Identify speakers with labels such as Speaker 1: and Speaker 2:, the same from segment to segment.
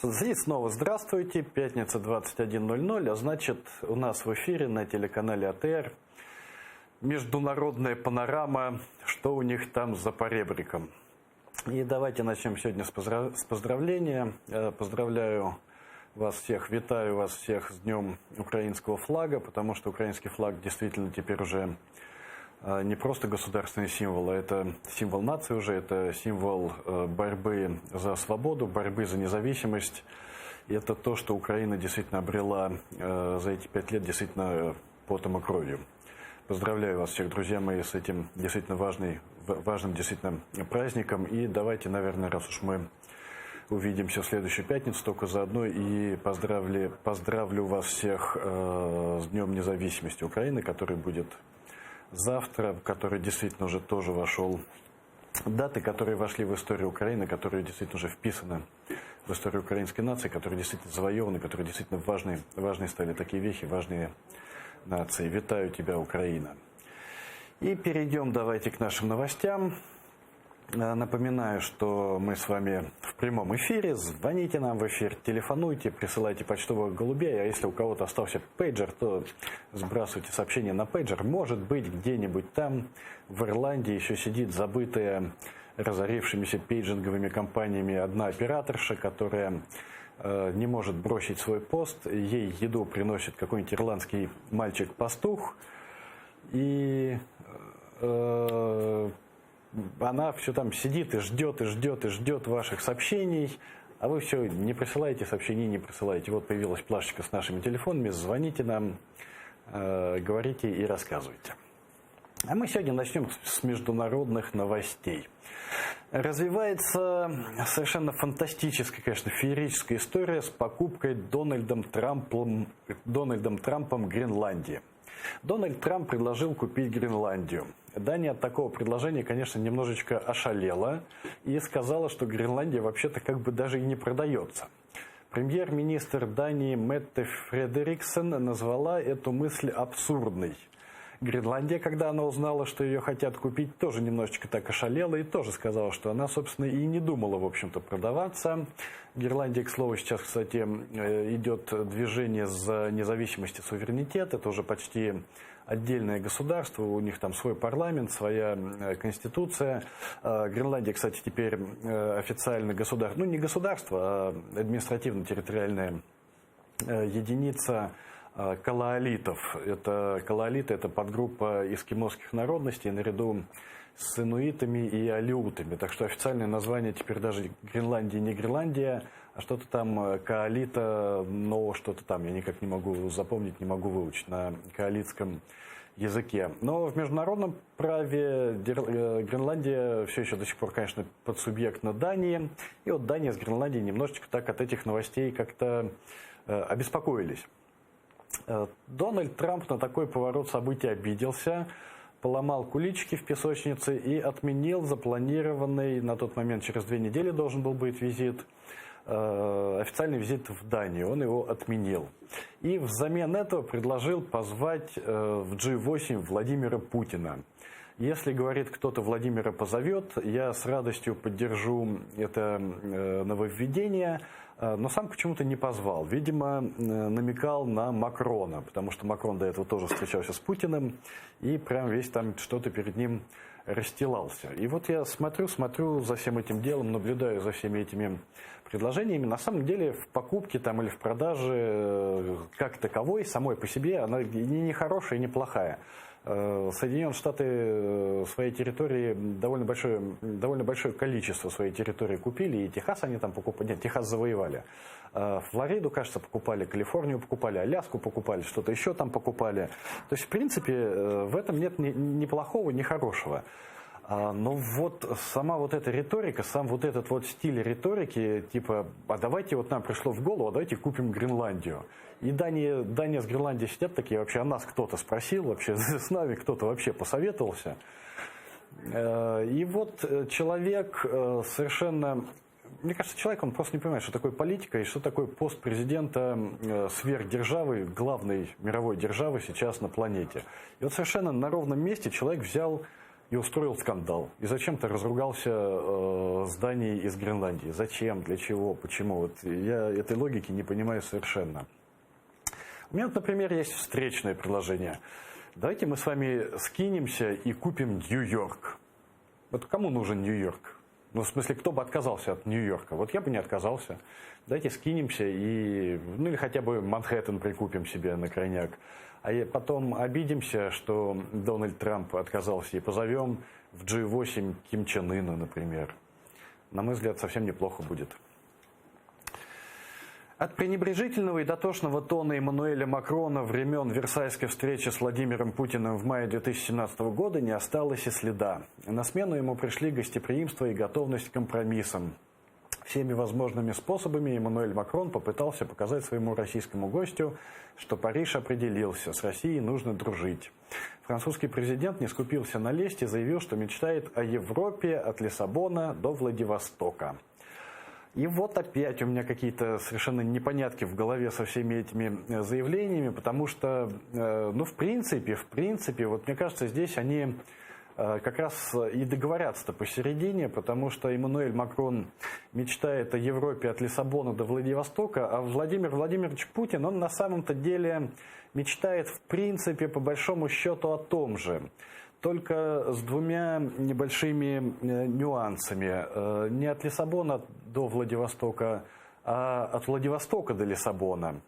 Speaker 1: И снова здравствуйте, пятница 21:00, а значит у нас в эфире на телеканале АТР международная панорама, что у них там за поребриком. И давайте начнем сегодня с поздравления. Поздравляю вас всех, витаю вас всех с Днем украинского флага, потому что украинский флаг действительно теперь уже не просто государственный символ, а это символ нации уже, это символ борьбы за свободу, борьбы за независимость. И это то, что Украина действительно обрела за эти 5 лет действительно потом и кровью. Поздравляю вас всех, друзья мои, с этим действительно важным действительно праздником. И давайте, наверное, раз уж мы увидимся в следующую пятницу, только заодно и поздравлю вас всех с Днем независимости Украины, который будет завтра, который действительно уже тоже вошел, даты, которые вошли в историю Украины, которые действительно уже вписаны в историю украинской нации, которые действительно завоеваны, которые действительно важные стали такие вехи, важные нации. Витаю тебя, Украина. И перейдем давайте к нашим новостям. Напоминаю, что мы с вами в прямом эфире. Звоните нам в эфир, телефонуйте, присылайте почтовых голубей. А если у кого-то остался пейджер, то сбрасывайте сообщение на пейджер. Может быть, где-нибудь там, в Ирландии, еще сидит забытая разорившимися пейджинговыми компаниями одна операторша, которая не может бросить свой пост. Ей еду приносит какой-нибудь ирландский мальчик-пастух. И она все там сидит и ждет ваших сообщений, а вы все не присылаете сообщений, не присылаете. Вот появилась плашечка с нашими телефонами, звоните нам, говорите и рассказывайте. А мы сегодня начнем с международных новостей. Развивается совершенно фантастическая, конечно, феерическая история с покупкой Дональдом Трампом Гренландии. Дональд Трамп предложил купить Гренландию. Дания от такого предложения, конечно, немножечко ошалела и сказала, что Гренландия вообще-то как бы даже и не продается. Премьер-министр Дании Метте Фредериксен назвала эту мысль абсурдной. Гренландия, когда она узнала, что ее хотят купить, тоже немножечко так ошалела и тоже сказала, что она, собственно, и не думала, в общем-то, продаваться. Гренландия, к слову, сейчас, кстати, идет движение за независимость и суверенитет. Это уже почти отдельное государство, у них там свой парламент, своя конституция. Гренландия, кстати, теперь официально государство, ну не государство, а административно-территориальная единица калаалитов. Калаалиты – это подгруппа эскимосских народностей наряду с инуитами и алеутами. Так что официальное название теперь даже Гренландии не Гренландия, а что-то там каалита, но что-то там. Я никак не могу запомнить, не могу выучить на каалитском языке. Но в международном праве Гренландия все еще до сих пор, конечно, подсубъектна Дании. И вот Дания с Гренландией немножечко так от этих новостей как-то обеспокоились. Дональд Трамп на такой поворот событий обиделся, поломал куличики в песочнице и отменил запланированный, на тот момент через 2 недели должен был быть визит, официальный визит в Данию. Он его отменил. И взамен этого предложил позвать в G8 Владимира Путина. Если, говорит, кто-то Владимира позовет, я с радостью поддержу это нововведение, но сам почему-то не позвал. Видимо, намекал на Макрона, потому что Макрон до этого тоже встречался с Путиным, и прям весь там что-то перед ним расстилался. И вот я смотрю за всем этим делом, наблюдаю за всеми этими предложениями. На самом деле в покупке там, или в продаже как таковой, самой по себе, она не хорошая и не плохая. Соединенные Штаты своей территории довольно большое количество своей территории купили, и Техас они там покупали, нет, Техас завоевали. Флориду, кажется, покупали, Калифорнию покупали, Аляску покупали, что-то еще там покупали. То есть, в принципе, в этом нет ни плохого, ни хорошего. Но вот сама вот эта риторика, сам вот этот вот стиль риторики, типа, а давайте вот нам пришло в голову, а давайте купим Гренландию. И Дания с Гренландией сидят такие, вообще, а нас кто-то спросил, вообще с нами кто-то вообще посоветовался. И вот человек совершенно, мне кажется, человек, он просто не понимает, что такое политика и что такое пост президента сверхдержавы, главной мировой державы сейчас на планете. И вот совершенно на ровном месте человек взял и устроил скандал. И зачем-то разругался с Данией из Гренландии. Зачем, для чего, почему? Вот я этой логики не понимаю совершенно. У меня, например, есть встречное предложение. Давайте мы с вами скинемся и купим Нью-Йорк. Вот кому нужен Нью-Йорк? Ну, в смысле, кто бы отказался от Нью-Йорка? Вот я бы не отказался. Давайте скинемся и, ну, или хотя бы Манхэттен прикупим себе на крайняк. А потом обидимся, что Дональд Трамп отказался, и позовем в G8 Ким Чен Ына, например. На мой взгляд, совсем неплохо будет. От пренебрежительного и дотошного тона Эммануэля Макрона времен Версальской встречи с Владимиром Путиным в мае 2017 года не осталось и следа. На смену ему пришли гостеприимство и готовность к компромиссам. Всеми возможными способами Эммануэль Макрон попытался показать своему российскому гостю, что Париж определился, с Россией нужно дружить. Французский президент не скупился на лесть и заявил, что мечтает о Европе от Лиссабона до Владивостока. И вот опять у меня какие-то совершенно непонятки в голове со всеми этими заявлениями, потому что, ну, в принципе, вот мне кажется, здесь они как раз и договорятся-то посередине, потому что Эммануэль Макрон мечтает о Европе от Лиссабона до Владивостока, а Владимир Владимирович Путин, он на самом-то деле мечтает, в принципе, по большому счету о том же. Только с двумя небольшими нюансами. Не от Лиссабона до Владивостока, а от Владивостока до Лиссабона.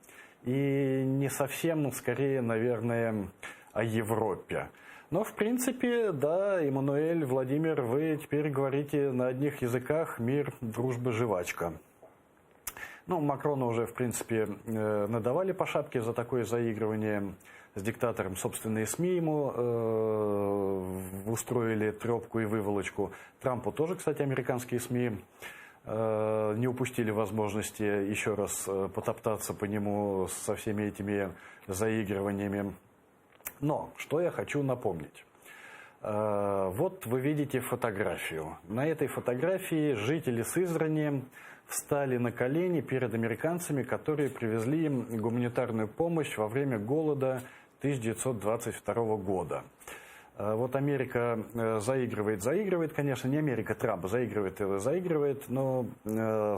Speaker 1: И не совсем, скорее, наверное, о Европе. Но, в принципе, да, Эммануэль, Владимир, вы теперь говорите на одних языках: мир, дружба, жвачка. Ну, Макрону уже, в принципе, надавали по шапке за такое заигрывание с диктатором. Собственные СМИ ему устроили трепку и выволочку. Трампу тоже, кстати, американские СМИ не упустили возможности еще раз потоптаться по нему со всеми этими заигрываниями. Но, что я хочу напомнить. Вот вы видите фотографию. На этой фотографии жители Сызрани встали на колени перед американцами, которые привезли им гуманитарную помощь во время голода 1922 года. Вот Америка заигрывает, конечно, не Америка Трампа, заигрывает, но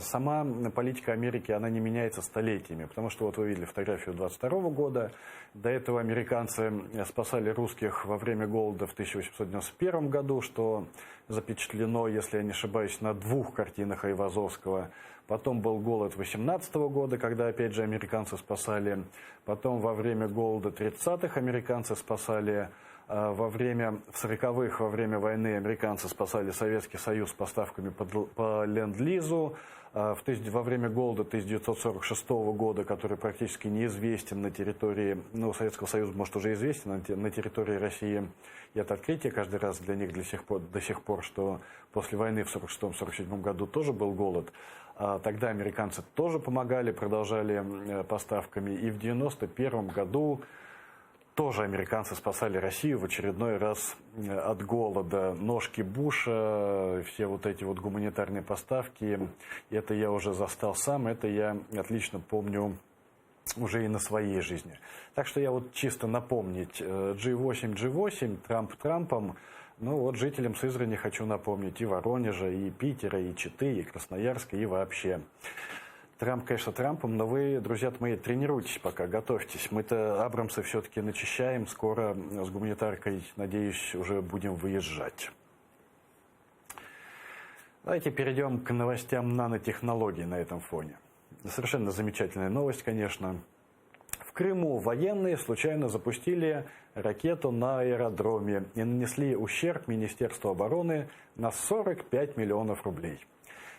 Speaker 1: сама политика Америки, она не меняется столетиями, потому что вот вы видели фотографию 1922 года, до этого американцы спасали русских во время голода в 1891 году, что запечатлено, если я не ошибаюсь, на 2 картинах Айвазовского. Потом был голод 18 года, когда опять же американцы спасали, потом во время голода 30-х американцы спасали. В 40-х, во время войны американцы спасали Советский Союз поставками по Ленд-Лизу. Во время голода 1946 года, который практически неизвестен на территории, ну, Советского Союза, может, уже известен, на территории России, и это открытие каждый раз для них до сих пор, что после войны в 1946-1947 году тоже был голод. Тогда американцы тоже помогали, продолжали поставками. И в 1991 году тоже американцы спасали Россию в очередной раз от голода. Ножки Буша, все вот эти вот гуманитарные поставки, это я уже застал сам, это я отлично помню уже и на своей жизни. Так что я вот чисто напомнить, G8, Трамп Трампом, ну вот жителям Сызрани хочу напомнить и Воронежа, и Питера, и Читы, и Красноярска, и вообще. Трамп, конечно, Трампом, но вы, друзья мои, тренируйтесь пока, готовьтесь. Мы-то Абрамсы все-таки начищаем, скоро с гуманитаркой, надеюсь, уже будем выезжать. Давайте перейдем к новостям нанотехнологий на этом фоне. Совершенно замечательная новость, конечно. В Крыму военные случайно запустили ракету на аэродроме и нанесли ущерб Министерству обороны на 45 миллионов рублей.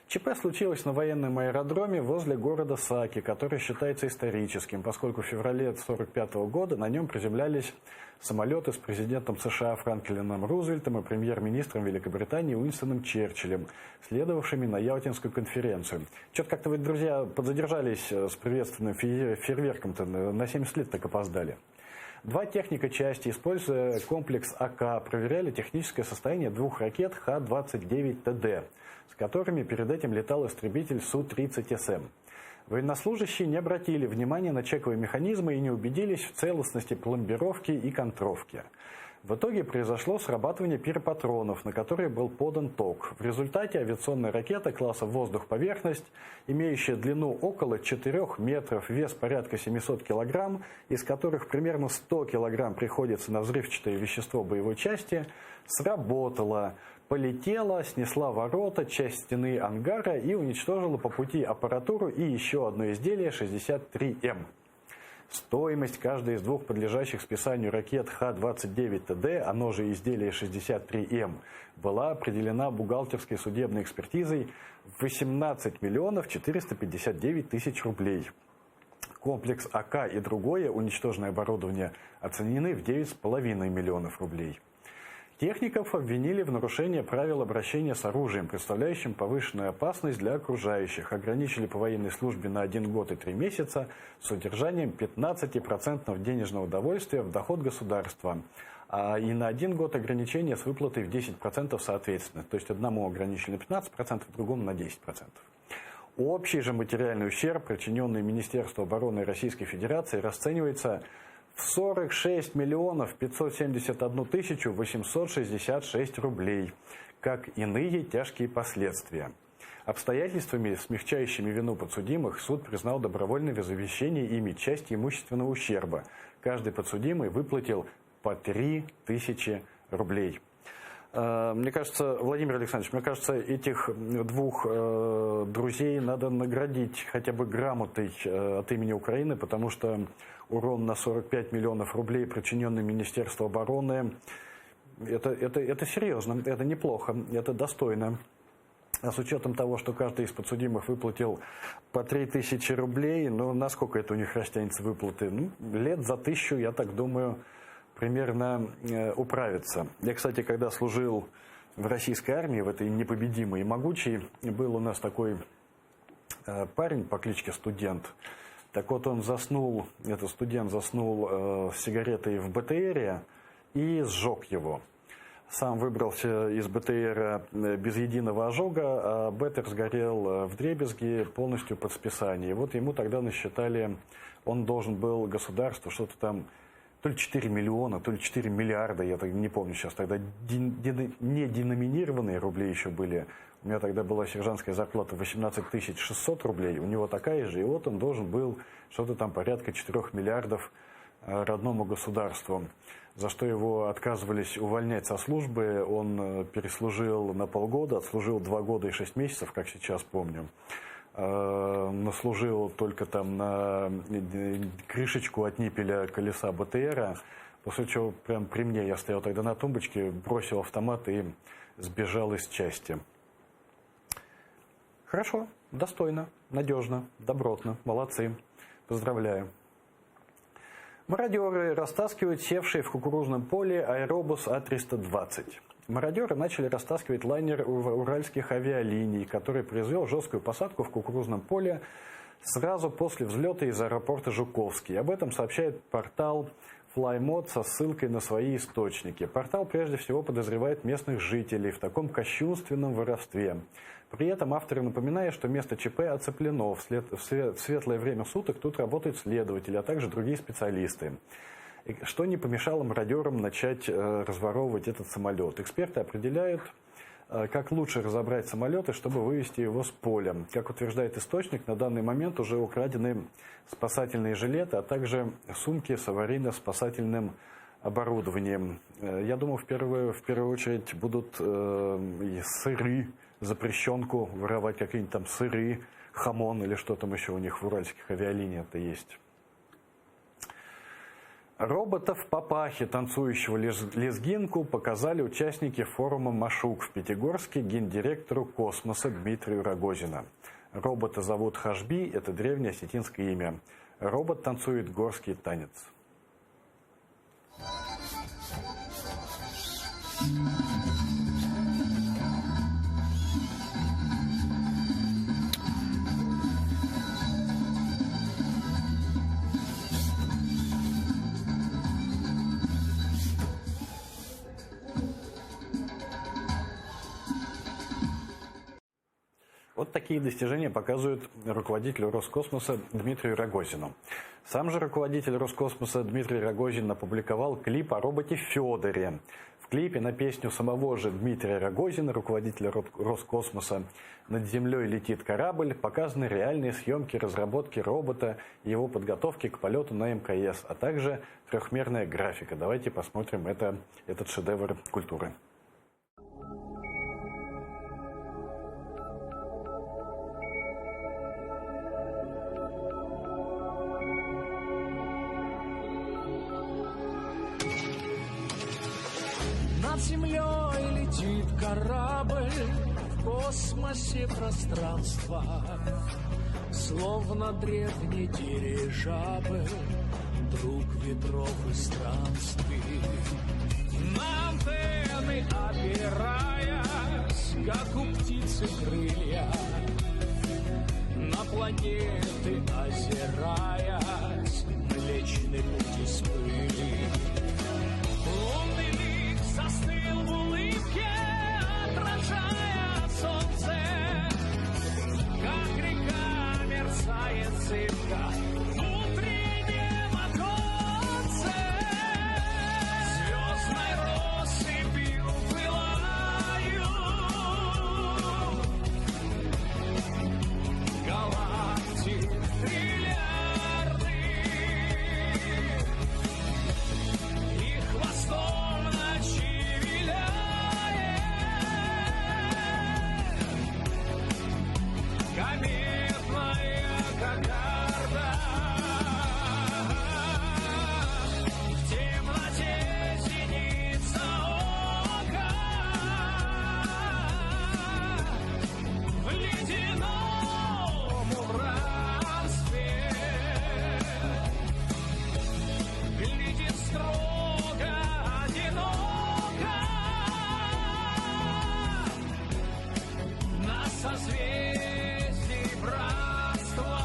Speaker 1: ЧП случилось на военном аэродроме возле города Саки, который считается историческим, поскольку в феврале 1945 года на нем приземлялись самолеты с президентом США Франклином Рузвельтом и премьер-министром Великобритании Уинстоном Черчиллем, следовавшими на Ялтинскую конференцию. Что-то как-то вы, друзья, подзадержались с приветственным фейерверком-то, на 70 лет так опоздали. 2 техника части, используя комплекс АК, проверяли техническое состояние 2 ракет Х-29ТД, с которыми перед этим летал истребитель Су-30СМ. Военнослужащие не обратили внимания на чековые механизмы и не убедились в целостности пломбировки и контровки. В итоге произошло срабатывание пиропатронов, на которые был подан ток. В результате авиационная ракета класса «Воздух-поверхность», имеющая длину около 4 метров, вес порядка 700 килограмм, из которых примерно 100 килограмм приходится на взрывчатое вещество боевой части, сработала, полетела, снесла ворота, часть стены ангара и уничтожила по пути аппаратуру и еще одно изделие 63М. Стоимость каждой из двух подлежащих списанию ракет Х-29ТД, оно же изделие 63М, была определена бухгалтерской судебной экспертизой в 18 миллионов 459 тысяч рублей. Комплекс АК и другое уничтоженное оборудование оценены в 9,5 миллионов рублей. Техников обвинили в нарушении правил обращения с оружием, представляющим повышенную опасность для окружающих. Ограничили по военной службе на 1 год и 3 месяца с удержанием 15% денежного довольствия в доход государства. И на 1 год ограничения с выплатой в 10% соответственно. То есть одному ограничили на 15%, другому на 10%. Общий же материальный ущерб, причиненный Министерству обороны Российской Федерации, расценивается в 46 миллионов 571 тысячу 866 рублей, как иные тяжкие последствия. Обстоятельствами, смягчающими вину подсудимых, суд признал добровольное возмещение ими части имущественного ущерба. Каждый подсудимый выплатил по 3000 рублей. Мне кажется, Владимир Александрович, этих двух друзей надо наградить хотя бы грамотой от имени Украины, потому что урон на 45 миллионов рублей, причиненный Министерству обороны, это серьезно, это неплохо, это достойно. А с учетом того, что каждый из подсудимых выплатил по 3000 рублей, ну, насколько это у них растянется выплаты? Ну, лет за 1000, я так думаю, примерно управиться. Я, кстати, когда служил в российской армии, в этой непобедимой и могучей, был у нас такой парень по кличке Студент. Так вот, он заснул, этот студент заснул с сигаретой в БТРе и сжег его. Сам выбрался из БТРа без единого ожога, а БТР сгорел вдребезги полностью под списание. И вот ему тогда насчитали, он должен был государству что-то там, то ли 4 миллиона, то ли 4 миллиарда, я так не помню сейчас, тогда не деноминированные рубли еще были. У меня тогда была сержантская зарплата 18 600 рублей, у него такая же, и вот он должен был что-то там порядка 4 миллиардов родному государству, за что его отказывались увольнять со службы. Он переслужил на полгода, отслужил 2 года и 6 месяцев, как сейчас помню. Наслужил только там на крышечку от ниппеля колеса БТРа, после чего прям при мне, я стоял тогда на тумбочке, бросил автомат и сбежал из части. Хорошо, достойно, надежно, добротно, молодцы, поздравляю. Мародеры растаскивают севший в кукурузном поле аэробус А-320. Мародеры начали растаскивать лайнер уральских авиалиний, который произвел жесткую посадку в кукурузном поле сразу после взлета из аэропорта Жуковский. Об этом сообщает портал FlyMod со ссылкой на свои источники. Портал прежде всего подозревает местных жителей в таком кощунственном воровстве. При этом авторы напоминают, что место ЧП оцеплено. В светлое время суток тут работают следователи, а также другие специалисты. Что не помешало мародерам начать разворовывать этот самолет. Эксперты определяют, как лучше разобрать самолеты, чтобы вывести его с поля. Как утверждает источник, на данный момент уже украдены спасательные жилеты, а также сумки с аварийно-спасательным оборудованием. Я думаю, в первую очередь будут и сыры, запрещенку воровать, какие-нибудь там сыры, хамон или что там еще у них в уральских авиалиниях-то есть. Робота в папахе, танцующего лезгинку, показали участники форума «Машук» в Пятигорске гендиректору космоса Дмитрию Рогозину. Робота зовут Хашби, это древнее осетинское имя. Робот танцует горский танец. Вот такие достижения показывают руководителю Роскосмоса Дмитрию Рогозину. Сам же руководитель Роскосмоса Дмитрий Рогозин опубликовал клип о роботе Федоре. В клипе на песню самого же Дмитрия Рогозина, руководителя Роскосмоса, «Над землей летит корабль», показаны реальные съемки разработки робота и его подготовки к полету на МКС, а также трехмерная графика. Давайте посмотрим этот шедевр культуры.
Speaker 2: Над землей летит корабль, в космосе пространства, словно древний дирижабль, друг ветров и странствий. На антенны опираясь, как у птицы крылья, на планеты озираясь, Млечный Путь из пыли. Лунный лик застыл в улыбке, отражая солнце, как река мерцает цифра в утреннем оконце. Звездной россыпью пылают галактик триллиарды, и хвостом ночи виляет кометная кокарда. В темноте зеница ока, в ледяном убранстве глядит строго, одиноко на созвездии братства.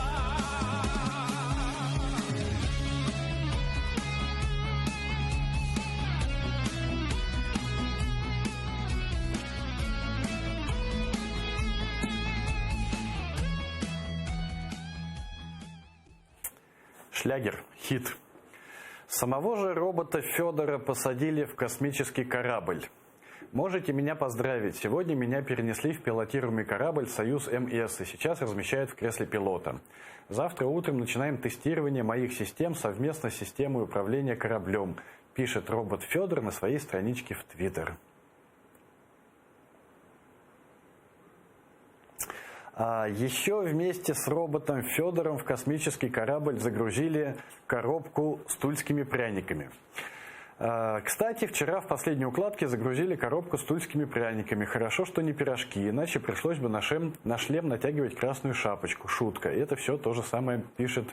Speaker 1: Шлягер, хит. Самого же робота Федора посадили в космический корабль. Можете меня поздравить. Сегодня меня перенесли в пилотируемый корабль «Союз МС» и сейчас размещают в кресле пилота. Завтра утром начинаем тестирование моих систем совместно с системой управления кораблем, пишет робот Федор на своей страничке в Твиттер. Еще вместе с роботом Федором в космический корабль загрузили коробку с тульскими пряниками. Кстати, вчера в последней укладке загрузили коробку с тульскими пряниками. Хорошо, что не пирожки, иначе пришлось бы на шлем натягивать красную шапочку. Шутка. И это все то же самое пишет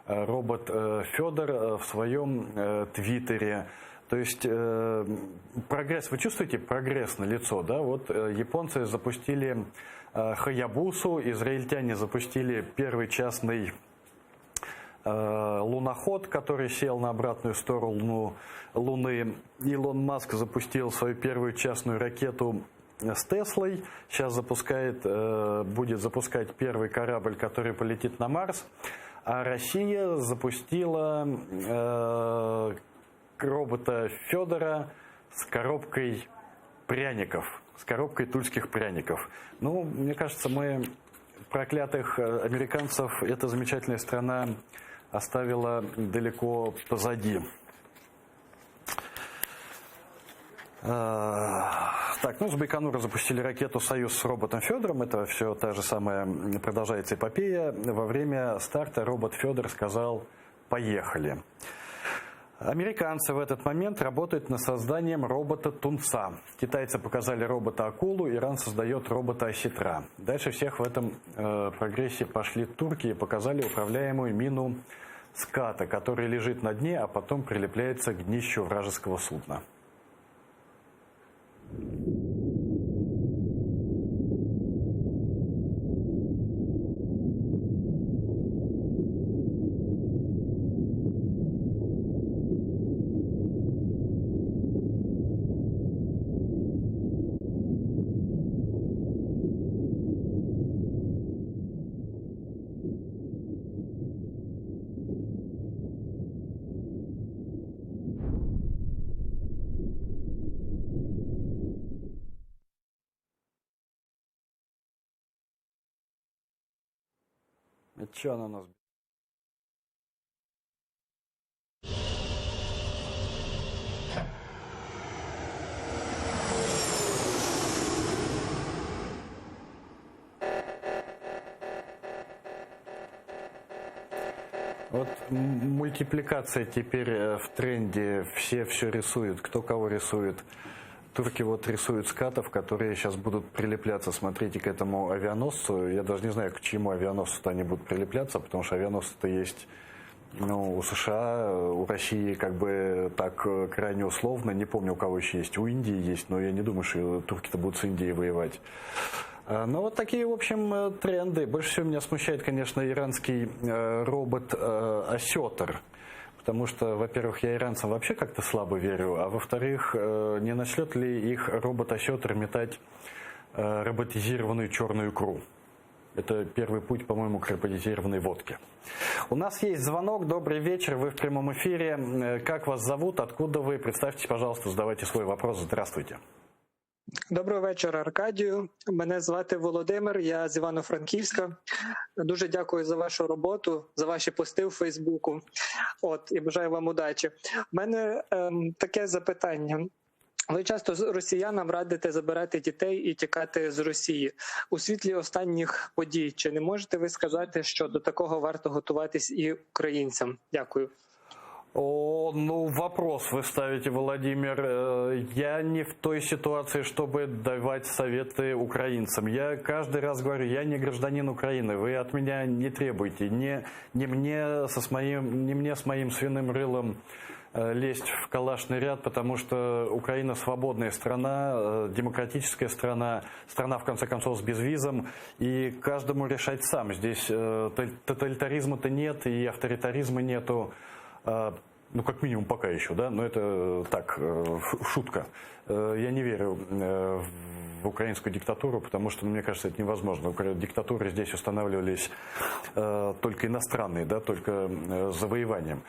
Speaker 1: робот Федор в своем твиттере. То есть прогресс, вы чувствуете прогресс на лицо, да? Вот японцы запустили Хаябусу, израильтяне запустили первый частный луноход, который сел на обратную сторону Луны. Илон Маск запустил свою первую частную ракету с Теслой. Сейчас будет запускать первый корабль, который полетит на Марс. А Россия запустила робота Федора с коробкой пряников, с коробкой тульских пряников. Ну, мне кажется, мы проклятых американцев эта замечательная страна оставила далеко позади. Так, с Байконура запустили ракету «Союз» с роботом Федором. Это все та же самая продолжается эпопея. Во время старта робот Федор сказал «Поехали». Американцы в этот момент работают над созданием робота Тунца. Китайцы показали робота Акулу, Иран создает робота Осетра. Дальше всех в этом прогрессе пошли турки и показали управляемую мину ската, которая лежит на дне, а потом прилепляется к днищу вражеского судна. Это что она нас... Вот мультипликация теперь в тренде, все рисуют, кто кого рисует. Турки вот рисуют скатов, которые сейчас будут прилепляться, смотрите, к этому авианосцу. Я даже не знаю, к чему авианосцу они будут прилепляться, потому что авианосцы-то есть, у США, у России как бы так крайне условно. Не помню, у кого еще есть. У Индии есть, но я не думаю, что турки-то будут с Индией воевать. Ну, вот такие, в общем, тренды. Больше всего меня смущает, конечно, иранский робот Осетр. Потому что, во-первых, я иранцам вообще как-то слабо верю, а во-вторых, не начнет ли их робот Осетр метать роботизированную черную икру? Это первый путь, по-моему, к роботизированной водке. У нас есть звонок. Добрый вечер, вы в прямом эфире. Как вас зовут, откуда вы? Представьтесь, пожалуйста, задавайте свой вопрос. Здравствуйте.
Speaker 3: Доброго вечора, Аркадію. Мене звати Володимир, я з Івано-Франківська. Дуже дякую за вашу роботу, за ваші пости у Фейсбуку. І бажаю вам удачі. У мене таке запитання. Ви часто росіянам радите забирати дітей і тікати з Росії. У світлі останніх подій, чи не можете ви сказати, що до такого варто готуватись і українцям? Дякую.
Speaker 1: Вопрос вы ставите, Владимир. Я не в той ситуации, чтобы давать советы украинцам. Я каждый раз говорю, я не гражданин Украины. Вы от меня не требуйте. Не мне с моим свиным рылом лезть в калашный ряд, потому что Украина свободная страна, демократическая страна, в конце концов, с безвизом, и каждому решать сам. Здесь тоталитаризма-то нет, и авторитаризма нету. Как минимум пока еще, да, но это так, шутка. Я не верю в украинскую диктатуру, потому что, мне кажется, это невозможно. Диктатуры здесь устанавливались только иностранные, да, только завоеванием.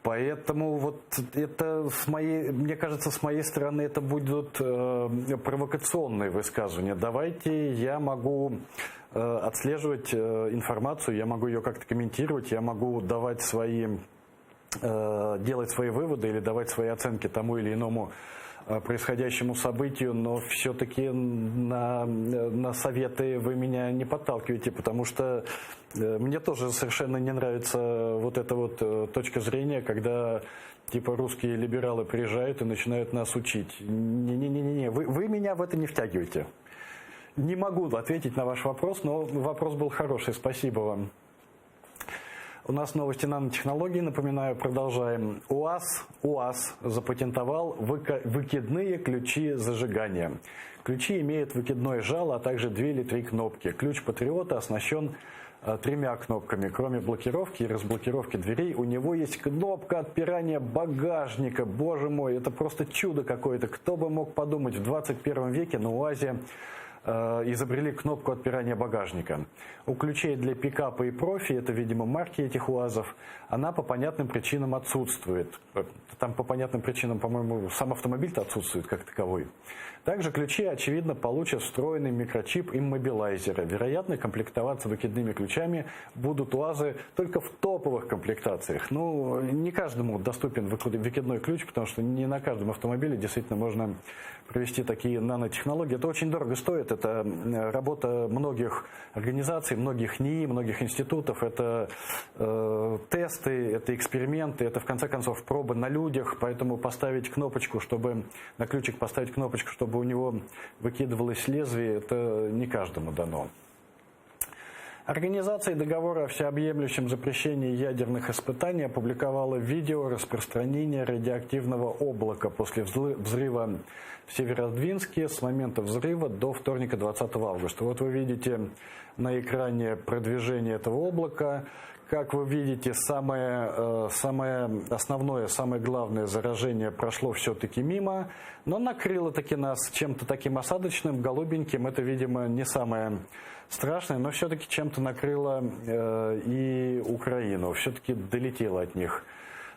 Speaker 1: Поэтому вот это, мне кажется, с моей стороны это будут провокационные высказывания. Давайте я могу отслеживать информацию, я могу ее как-то комментировать, я могу давать делать свои выводы или давать свои оценки тому или иному происходящему событию, но все-таки на советы вы меня не подталкиваете, потому что мне тоже совершенно не нравится вот эта вот точка зрения, когда типа русские либералы приезжают и начинают нас учить. Не-не-не, вы меня в это не втягиваете. Не могу ответить на ваш вопрос, но вопрос был хороший, спасибо вам. У нас новости нанотехнологий, напоминаю, продолжаем. УАЗ запатентовал выкидные ключи зажигания. Ключи имеют выкидное жало, а также 2 или 3 кнопки. Ключ Патриота оснащен 3 кнопками. Кроме блокировки и разблокировки дверей, у него есть кнопка отпирания багажника. Боже мой, это просто чудо какое-то. Кто бы мог подумать, в 21 веке на УАЗе изобрели кнопку отпирания багажника. У ключей для пикапа и профи, это, видимо, марки этих УАЗов, она по понятным причинам отсутствует. Там по понятным причинам, по-моему, сам автомобиль-то отсутствует как таковой. Также ключи, очевидно, получат встроенный микрочип иммобилайзера. Вероятно, комплектоваться выкидными ключами будут УАЗы только в топовых комплектациях. Не каждому доступен выкидной ключ, потому что не на каждом автомобиле действительно можно провести такие нанотехнологии. Это очень дорого стоит. Это работа многих организаций, многих НИИ, многих институтов. Это тесты, это эксперименты, это, в конце концов, пробы на людях. Поэтому поставить кнопочку, на ключик поставить кнопочку, чтобы у него выкидывалось лезвие, это не каждому дано. Организация договора о всеобъемлющем запрещении ядерных испытаний опубликовала видео распространения радиоактивного облака после взрыва в Северодвинске с момента взрыва до вторника 20 августа. Вот вы видите на экране продвижение этого облака. Как вы видите, самое основное, самое главное заражение прошло все-таки мимо, но накрыло таки нас чем-то таким осадочным, голубеньким. Это, видимо, не самое страшное, но все-таки чем-то накрыло и Украину. Все-таки долетело от них.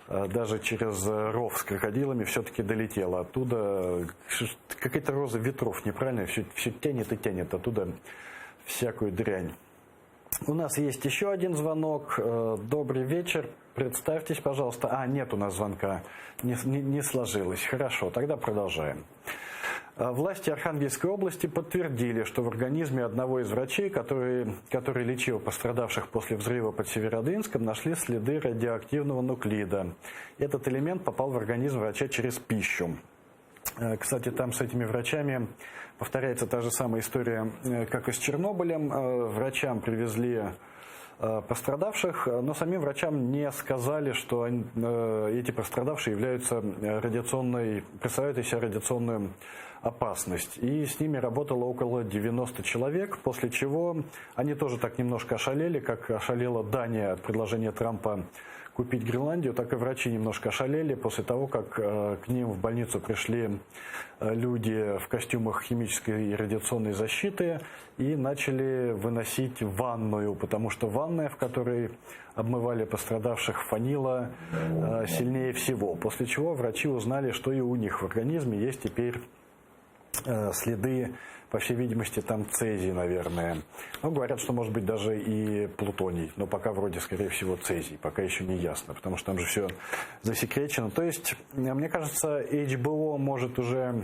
Speaker 1: Даже через ров с крокодилами все-таки долетело. Оттуда какая-то роза ветров, неправильно? Все тянет и тянет оттуда всякую дрянь. У нас есть еще один звонок. Добрый вечер. Представьтесь, пожалуйста. Нет у нас звонка. Не сложилось. Хорошо, тогда продолжаем. Власти Архангельской области подтвердили, что в организме одного из врачей, который лечил пострадавших после взрыва под Северодвинском, нашли следы радиоактивного нуклида. Этот элемент попал в организм врача через пищу. Кстати, там с этими врачами повторяется та же самая история, как и с Чернобылем. Врачам привезли пострадавших, но самим врачам не сказали, что эти пострадавшие представляют из себя радиационную опасность. И с ними работало около 90 человек, после чего они тоже так немножко ошалели, как ошалела Дания от предложения Трампа купить Гренландию, так и врачи немножко ошалели после того, как к ним в больницу пришли люди в костюмах химической и радиационной защиты и начали выносить ванную, потому что ванная, в которой обмывали пострадавших, фанила сильнее всего. После чего врачи узнали, что и у них в организме есть теперь следы, по всей видимости, там цезий, наверное. Но говорят, что может быть даже и плутоний, но пока вроде, скорее всего, цезий, пока еще не ясно, потому что там же все засекречено. То есть, мне кажется, HBO может уже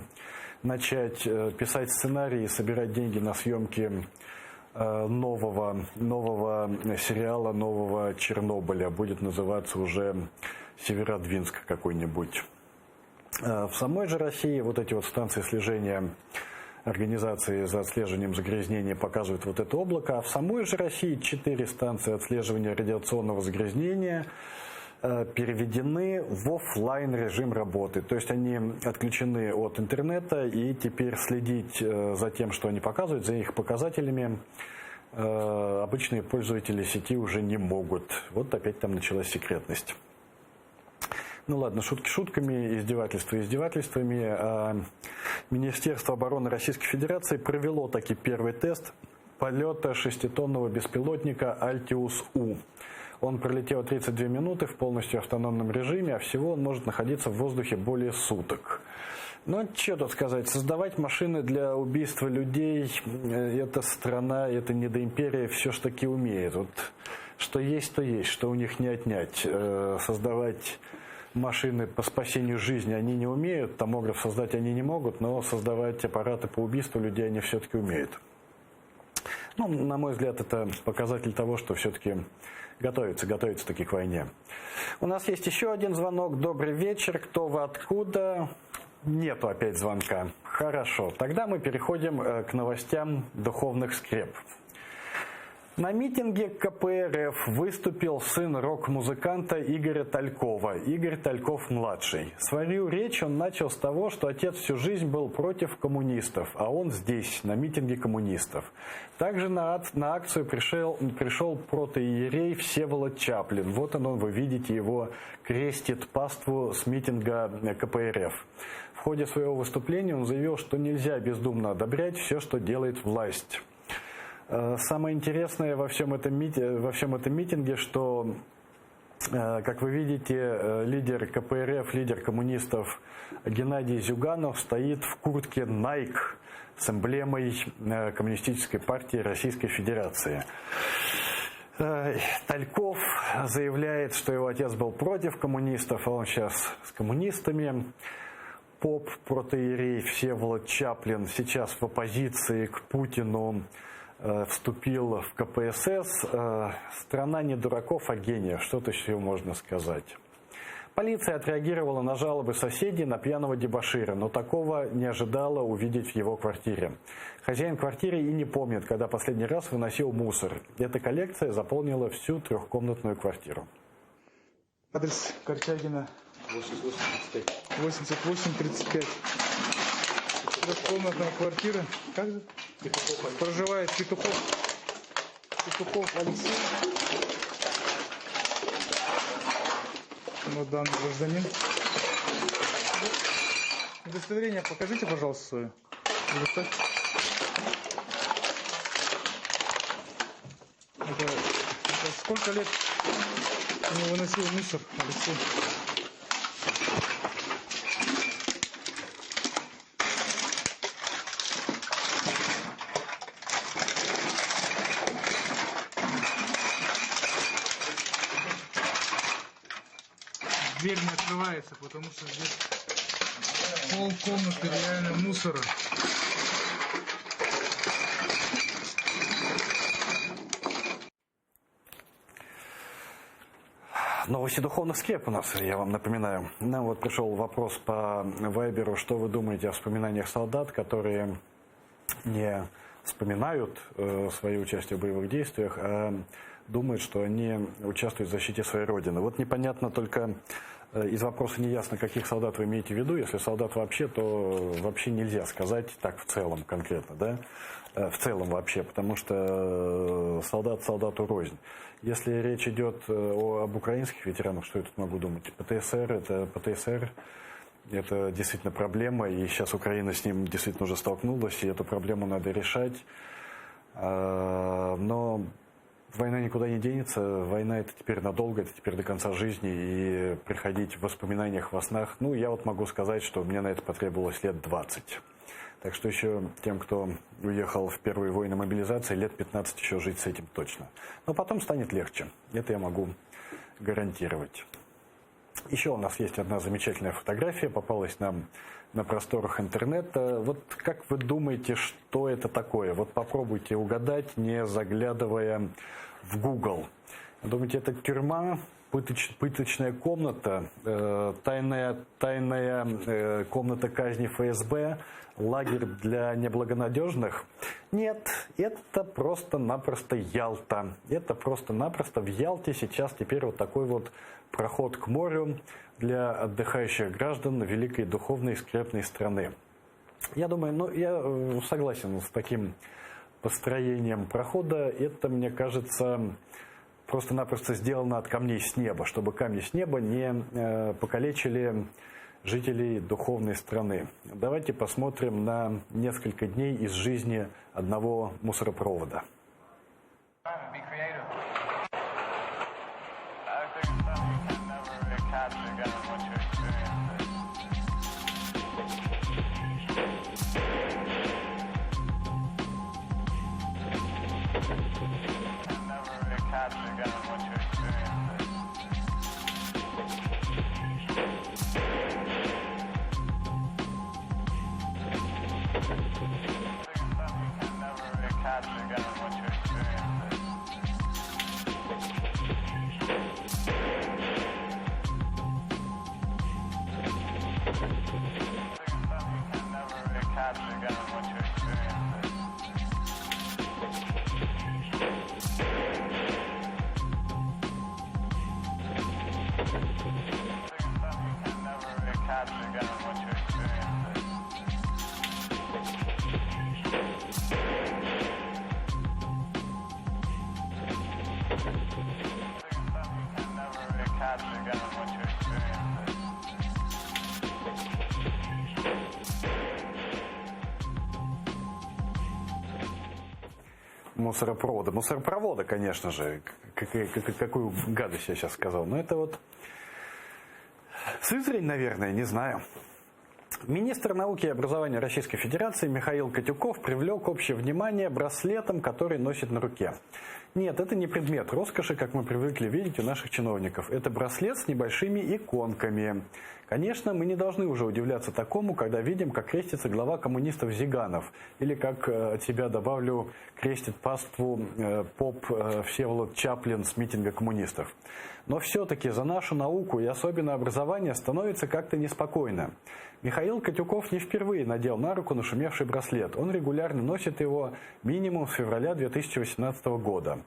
Speaker 1: начать писать сценарии, собирать деньги на съемки нового сериала, нового Чернобыля. Будет называться уже Северодвинск какой-нибудь. В самой же России вот эти вот станции слежения организации за отслеживанием загрязнения показывают вот это облако, а в самой же России 4 станции отслеживания радиационного загрязнения переведены в офлайн режим работы. То есть они отключены от интернета, и теперь следить за тем, что они показывают, за их показателями, обычные пользователи сети уже не могут. Вот опять там началась секретность. Ну ладно, шутки шутками, издевательства издевательствами. Министерство обороны Российской Федерации провело таки первый тест полета 6-тонного беспилотника «Альтиус-У». Он пролетел 32 минуты в полностью автономном режиме, а всего он может находиться в воздухе более суток. Но что тут сказать, создавать машины для убийства людей, эта страна, эта недоимперия все ж таки умеет. Вот что есть, то есть, что у них не отнять. Создавать машины по спасению жизни они не умеют, томограф создать они не могут, но создавать аппараты по убийству людей они все-таки умеют. Ну, на мой взгляд, это показатель того, что все-таки готовится таки к войне. У нас есть еще один звонок. Добрый вечер. Кто вы, откуда? Нету опять звонка. Хорошо. Тогда мы переходим к новостям духовных скреп. На митинге КПРФ выступил сын рок-музыканта Игоря Талькова, Игорь Тальков-младший. Свою речь он начал с того, что отец всю жизнь был против коммунистов, а он здесь, на митинге коммунистов. Также на акцию пришел протоиерей Всеволод Чаплин. Вот он, вы видите, его крестит паству с митинга КПРФ. В ходе своего выступления он заявил, что нельзя бездумно одобрять все, что делает власть. Самое интересное во всем этом митинге, что, как вы видите, лидер КПРФ, лидер коммунистов Геннадий Зюганов стоит в куртке Nike с эмблемой Коммунистической партии Российской Федерации. Тальков заявляет, что его отец был против коммунистов, а он сейчас с коммунистами. Поп протоиерей Всеволод Чаплин сейчас в оппозиции к Путину вступил в КПСС. Страна не дураков, а гениев. Что-то еще можно сказать. Полиция отреагировала на жалобы соседей на пьяного дебошира, но такого не ожидала увидеть в его квартире. Хозяин квартиры и не помнит, когда последний раз выносил мусор. Эта коллекция заполнила всю трехкомнатную квартиру.
Speaker 4: Адрес Корчагина 8835. Трехкомнатная квартира. Как же? Петухов. Проживает Петухов Алексей. Вот данный гражданин. Удостоверение покажите, пожалуйста, свое. Это сколько лет не выносил мусор, Алексей? дверь не открывается, потому что здесь пол комнаты реально мусора.
Speaker 1: Новости духовных скреп у нас, я вам напоминаю. Нам вот пришел вопрос по Вайберу, что вы думаете о вспоминаниях солдат, которые не вспоминают свое участие в боевых действиях, а думают, что они участвуют в защите своей родины. Вот непонятно только, из вопроса не ясно, каких солдат вы имеете в виду. Если солдат вообще, то вообще нельзя сказать так в целом конкретно, да? В целом вообще, потому что солдат солдату рознь. Если речь идет об украинских ветеранах, что я тут могу думать? ПТСР, это действительно проблема, и сейчас Украина с ним действительно уже столкнулась, и эту проблему надо решать. Но война никуда не денется, война это теперь надолго, это теперь до конца жизни, и приходить в воспоминаниях во снах, ну, я вот могу сказать, что мне на это потребовалось лет 20. Так что еще тем, кто уехал в первые войны мобилизации, лет 15 еще жить с этим точно. Но потом станет легче, это я могу гарантировать. Еще у нас есть одна замечательная фотография, попалась нам на просторах интернета. Вот как вы думаете, что это такое? Вот попробуйте угадать, не заглядывая в Google. Думаете, это тюрьма, пыточная комната, тайная комната казни ФСБ, лагерь для неблагонадежных? Нет, это просто-напросто Ялта. Это просто-напросто в Ялте сейчас теперь вот такой вот проход к морю для отдыхающих граждан великой духовной и скрепной страны. Я думаю, ну, я согласен с таким построением прохода. Это, мне кажется, просто-напросто сделано от камней с неба, чтобы камни с неба не покалечили жителей духовной страны. Давайте посмотрим на несколько дней из жизни одного мусоропровода. Мусоропровода, конечно же. Какую гадость я сейчас сказал. Но это вот Сызрань, наверное, не знаю. Министр науки и образования Российской Федерации Михаил Котюков привлек общее внимание браслетом, который носит на руке. Нет, это не предмет роскоши, как мы привыкли видеть у наших чиновников. Это браслет с небольшими иконками. Конечно, мы не должны уже удивляться такому, когда видим, как крестится глава коммунистов Зиганов. Или, как от себя добавлю, крестит паству поп Всеволод Чаплин с митинга коммунистов. Но все-таки за нашу науку и особенно образование становится как-то неспокойно. Михаил Котюков не впервые надел на руку нашумевший браслет. Он регулярно носит его минимум с февраля 2018 года.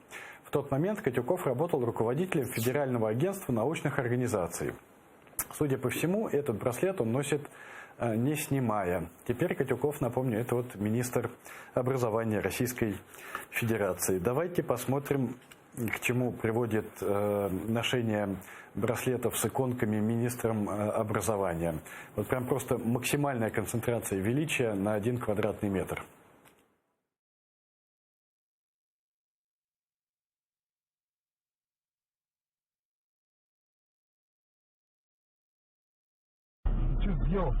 Speaker 1: В тот момент Котюков работал руководителем Федерального агентства научных организаций. Судя по всему, этот браслет он носит не снимая. Теперь Котюков, напомню, это вот министр образования Российской Федерации. Давайте посмотрим, к чему приводит ношение браслетов с иконками министром образования. Вот прям просто максимальная концентрация величия на 1 квадратный метр.
Speaker 4: Что сделал?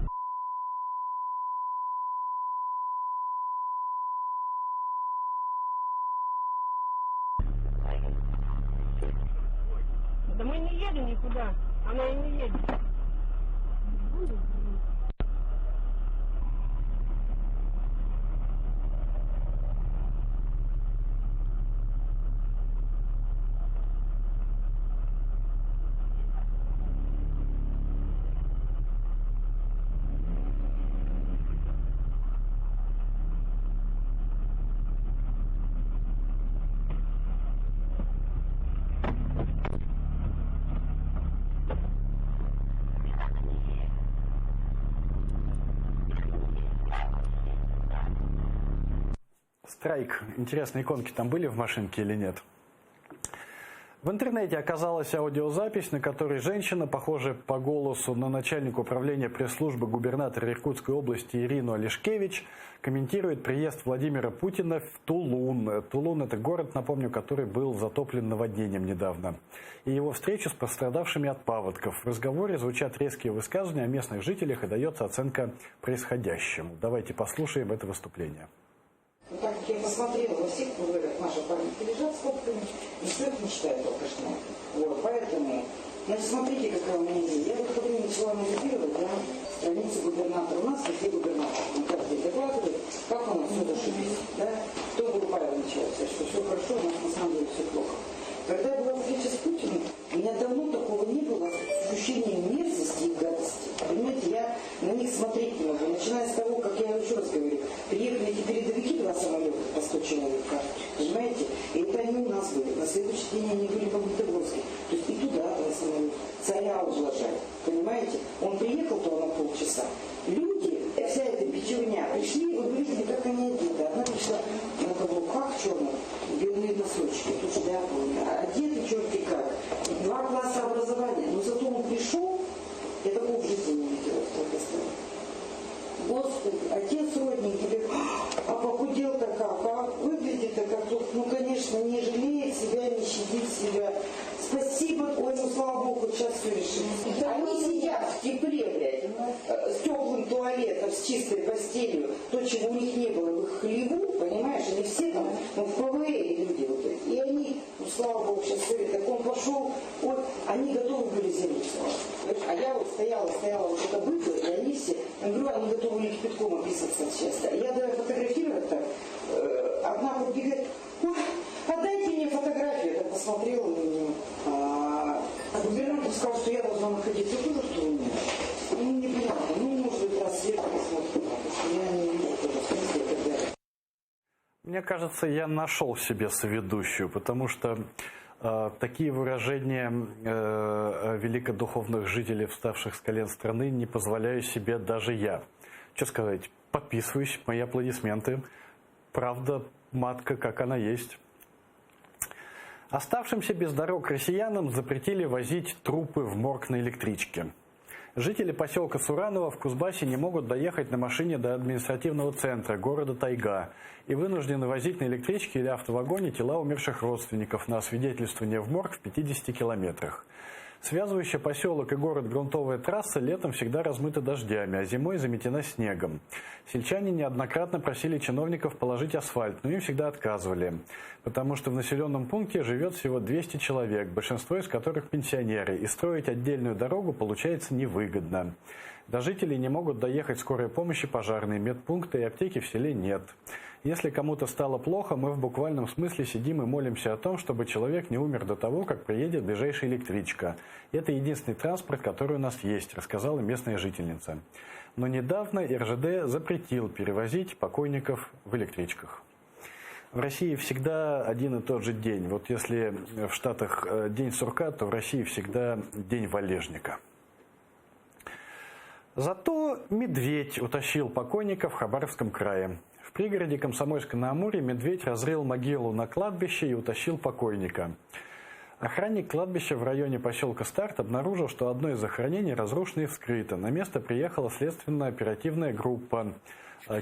Speaker 5: Да мы не едем никуда. Она и не едет.
Speaker 1: Страйк. Интересные иконки там были в машинке или нет? В интернете оказалась аудиозапись, на которой женщина, похожая по голосу на начальника управления пресс-службы губернатора Иркутской области Ирину Алишкевич, комментирует приезд Владимира Путина в Тулун. Тулун – это город, напомню, который был затоплен наводнением недавно. И его встречу с пострадавшими от паводков. В разговоре звучат резкие высказывания о местных жителях и дается оценка происходящему. Давайте послушаем это выступление.
Speaker 6: Ну, так как я посмотрела, во всех ПВРах наши памятники лежат с фотками, никто их не читает только что. Вот, поэтому, значит, смотрите, какая у меня идея. Я вот когда начала анализировать, да, страницы губернатора. У нас везде губернатор. Он каждый докладывает, как у нас все зашибись, да. Кто был Павел начался, что все хорошо, у нас на самом деле все плохо. Когда была встреча с Путиным, у меня давно такого не было ощущения мерзости и гадости. Понимаете, я на них смотреть не могу. Начиная с того, как я еще раз говорю, приехали эти передовики, 2 самолета по 100 человек каждый, понимаете? И это они у нас были. На следующий день они были в Магнитогорске. То есть и туда 2 самолета. Царя ублажали. Понимаете? Он приехал туда на полчаса. Люди, вся эта пятерня, пришли, вы видели, как они одеты. Одна пришла на каблуках черных, белые носочки, тут шляпа у меня, одеты черти как. 2 класса образования. Но зато он пришел, я такого в жизни не видела, столько стоит. Господи, отец родненький, говорит, а похудел-то как, а выглядит-то как тут, ну, конечно, не жалеет себя, не щадит себя. Спасибо, ой, ну, слава Богу, сейчас все решится. Они сидят в тепле, блядь, с теплым туалетом, с чистой постелью, то, чего у них не было в их хлеву, понимаешь, они все там, ну, в ПВР люди вот эти. И они, ну, слава Богу, сейчас все, так он пошел, вот, они готовы были землю славить. А я вот стояла, вот это быдло, и они все, я говорю, они готовы были кипятком описываться от счастья. А я даже фотографировать так, одна подбегает, ой, отдайте мне фотографию. Я посмотрела на нее. А губернатор сказал, что я должна находиться тоже в Тулуне. Ну, непонятно. Ну, может быть, раз свет посмотрим, потому что я не вижу тоже в смысле и так далее.
Speaker 1: Мне кажется, я нашел себе соведущую, потому что такие выражения великодуховных жителей, вставших с колен страны, не позволяю себе даже я. Что сказать, подписываюсь, мои аплодисменты. Правда, матка, как она есть. Оставшимся без дорог россиянам запретили возить трупы в морг на электричке. Жители поселка Сураново в Кузбассе не могут доехать на машине до административного центра города Тайга и вынуждены возить на электричке или автовагоне тела умерших родственников на освидетельствование в морг в 50 километрах. Связывающая поселок и город грунтовая трасса летом всегда размыта дождями, а зимой заметена снегом. Сельчане неоднократно просили чиновников положить асфальт, но им всегда отказывали, потому что в населенном пункте живет всего 200 человек, большинство из которых пенсионеры, и строить отдельную дорогу получается невыгодно. До жителей не могут доехать скорая помощь и пожарные, медпункты и аптеки в селе нет. Если кому-то стало плохо, мы в буквальном смысле сидим и молимся о том, чтобы человек не умер до того, как приедет ближайшая электричка. Это единственный транспорт, который у нас есть, рассказала местная жительница. Но недавно РЖД запретил перевозить покойников в электричках. В России всегда один и тот же день. Вот если в Штатах день сурка, то в России всегда день валежника. Зато медведь утащил покойника в Хабаровском крае. В пригороде Комсомольска-на-Амуре медведь разрыл могилу на кладбище и утащил покойника. Охранник кладбища в районе поселка Старт обнаружил, что одно из захоронений разрушено и вскрыто. На место приехала следственно-оперативная группа,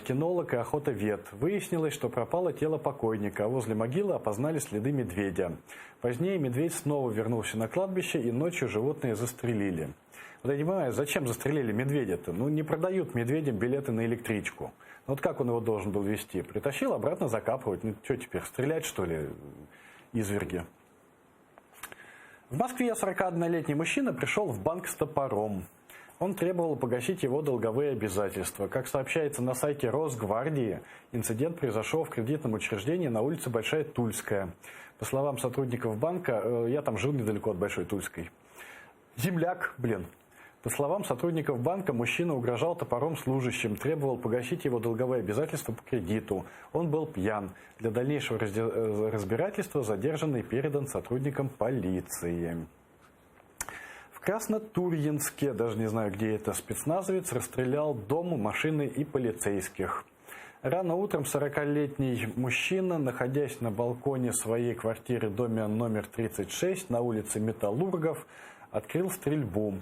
Speaker 1: кинолог и охотовед. Выяснилось, что пропало тело покойника, а возле могилы опознали следы медведя. Позднее медведь снова вернулся на кладбище, и ночью животные застрелили. Вот я не понимаю, зачем застрелили медведя-то? Ну, не продают медведям билеты на электричку. Вот как он его должен был везти? Притащил, обратно закапывать. Ну, что теперь, стрелять, что ли, изверги? В Москве 41-летний мужчина пришел в банк с топором. Он требовал погасить его долговые обязательства. Как сообщается на сайте Росгвардии, инцидент произошел в кредитном учреждении на улице Большая Тульская. По словам сотрудников банка, я там жил недалеко от Большой Тульской. Земляк, блин. По словам сотрудников банка, мужчина угрожал топором служащим, требовал погасить его долговые обязательства по кредиту. Он был пьян. Для дальнейшего разбирательства задержанный передан сотрудникам полиции. В Краснотурьинске, даже не знаю, где это, спецназовец расстрелял дом, машины и полицейских. Рано утром 40-летний мужчина, находясь на балконе своей квартиры в доме номер 36 на улице Металлургов, открыл стрельбу.